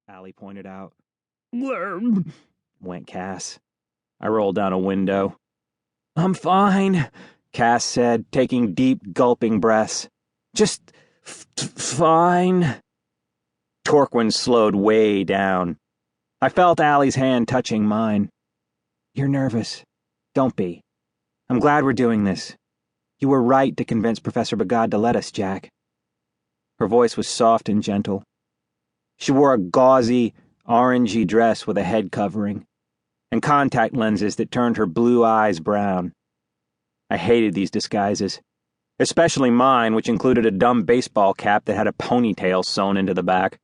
Allie pointed out. "Blurb," went Cass. I rolled down a window. "I'm fine," Cass said, taking deep, gulping breaths. "Just fine." Torquin slowed way down. I felt Allie's hand touching mine. "You're nervous. Don't be. I'm glad we're doing this. You were right to convince Professor Bagad to let us, Jack." Her voice was soft and gentle. She wore a gauzy, orangey dress with a head covering, and contact lenses that turned her blue eyes brown. I hated these disguises, especially mine, which included a dumb baseball cap that had a ponytail sewn into the back.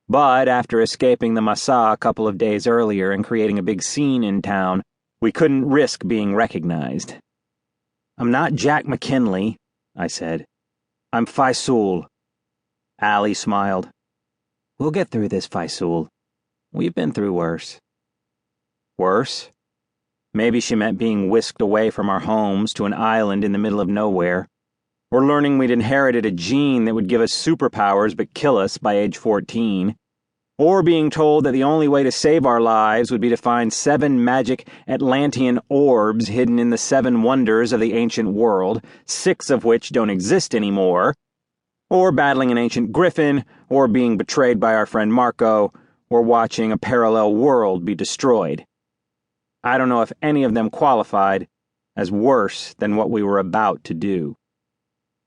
But after escaping the Masa a couple of days earlier and creating a big scene in town, we couldn't risk being recognized. "I'm not Jack McKinley," I said. "I'm Faisul." Allie smiled. "We'll get through this, Faisul. We've been through worse." Worse? Maybe she meant being whisked away from our homes to an island in the middle of nowhere, or learning we'd inherited a gene that would give us superpowers but kill us by age 14, or being told that the only way to save our lives would be to find 7 magic Atlantean orbs hidden in the 7 wonders of the ancient world, 6 of which don't exist anymore, or battling an ancient griffin, or being betrayed by our friend Marco, or watching a parallel world be destroyed. I don't know if any of them qualified as worse than what we were about to do.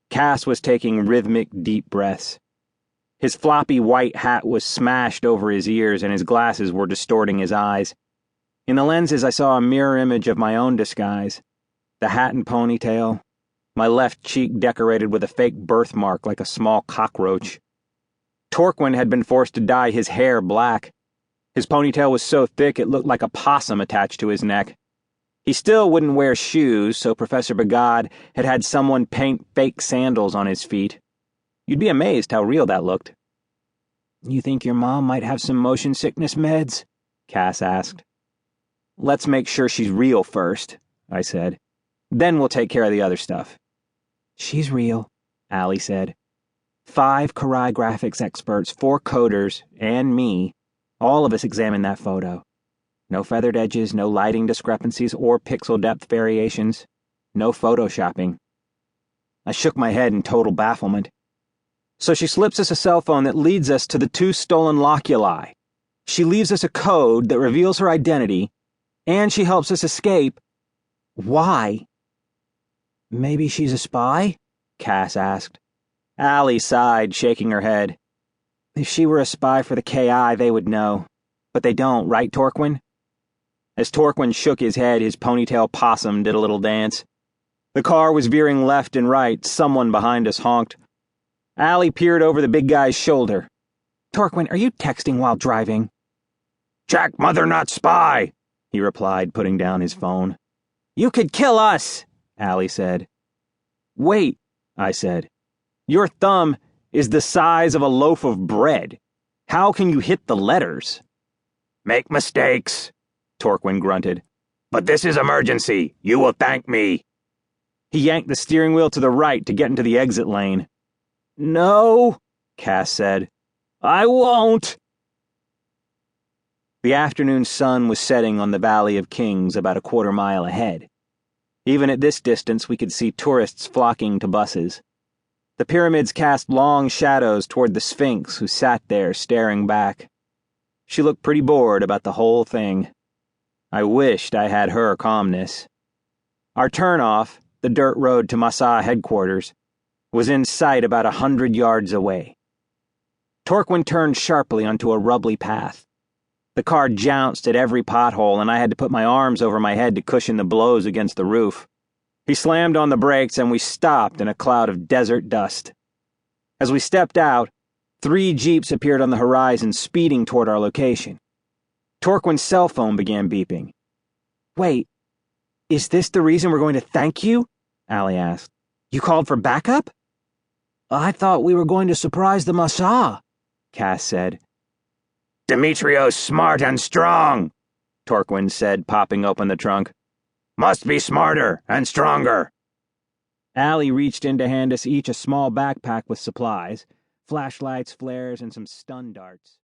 Cass was taking rhythmic, deep breaths. His floppy white hat was smashed over his ears and his glasses were distorting his eyes. In the lenses I saw a mirror image of my own disguise, the hat and ponytail, my left cheek decorated with a fake birthmark like a small cockroach. Torquin had been forced to dye his hair black. His ponytail was so thick it looked like a possum attached to his neck. He still wouldn't wear shoes, so Professor Bagad had had someone paint fake sandals on his feet. You'd be amazed how real that looked. "You think your mom might have some motion sickness meds?" Cass asked. "Let's make sure she's real first," I said. "Then we'll take care of the other stuff." "She's real," Allie said. 5 Karai graphics experts, 4 coders, and me, all of us examined that photo. No feathered edges, no lighting discrepancies or pixel depth variations. No photoshopping. I shook my head in total bafflement. "So she slips us a cell phone that leads us to the 2 stolen loculi. She leaves us a code that reveals her identity, and she helps us escape. Why?" "Maybe she's a spy?" Cass asked. Allie sighed, shaking her head. "If she were a spy for the KI, they would know. But they don't, right, Torquin?" As Torquin shook his head, his ponytail possum did a little dance. The car was veering left and right. Someone behind us honked. Allie peered over the big guy's shoulder. "Torquin, are you texting while driving?" "Jack, mother, not spy," he replied, putting down his phone. "You could kill us," Allie said. "Wait," I said. "Your thumb is the size of a loaf of bread. How can you hit the letters?" "Make mistakes," Torquin grunted. "But this is emergency. You will thank me." He yanked the steering wheel to the right to get into the exit lane. "No," Cass said. "I won't." The afternoon sun was setting on the Valley of Kings about a quarter mile ahead. Even at this distance we could see tourists flocking to buses. The pyramids cast long shadows toward the Sphinx, who sat there staring back. She looked pretty bored about the whole thing. I wished I had her calmness. Our turnoff, the dirt road to Masa headquarters, was in sight about 100 yards away. Torquin turned sharply onto a rubbly path. The car jounced at every pothole, and I had to put my arms over my head to cushion the blows against the roof. He slammed on the brakes, and we stopped in a cloud of desert dust. As we stepped out, 3 jeeps appeared on the horizon, speeding toward our location. Torquin's cell phone began beeping. "Wait, is this the reason we're going to thank you?" Allie asked. "You called for backup?" "I thought we were going to surprise the Masa," Cass said. "Demetrio's smart and strong," Torquin said, popping open the trunk. "Must be smarter and stronger." Allie reached in to hand us each a small backpack with supplies, flashlights, flares, and some stun darts.